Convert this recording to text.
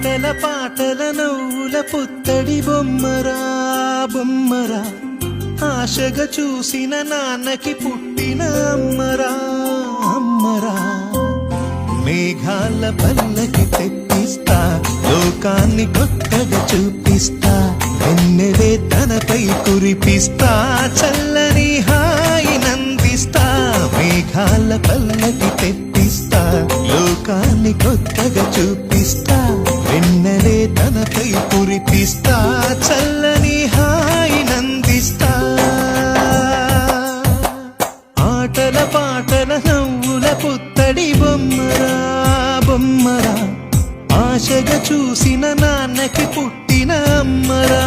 ఆటల పాటల నవ్వుల పుత్తడి బొమ్మరా బొమ్మరా, ఆశగా చూసిన నాన్నకి పుట్టిన అమ్మరా అమ్మరా. మేఘాల పల్లకి తెప్పిస్తా, లోకాన్ని కొత్తగా చూపిస్తా, వెన్నెలే తనపై కురిపిస్తా, చల్లని హాయి నందిస్తా. మేఘాల పల్లకి తెప్పిస్తా, లోకాన్ని కొత్తగా చూపిస్తా, వెన్నెలే తనపై కురిపిస్తా, చల్లని హాయి నందిస్తా. ఆటల పాటల నవ్వుల పుత్తడి బొమ్మరా బొమ్మరా, ఆశగా చూసిన నాన్నకి పుట్టిన అమ్మరా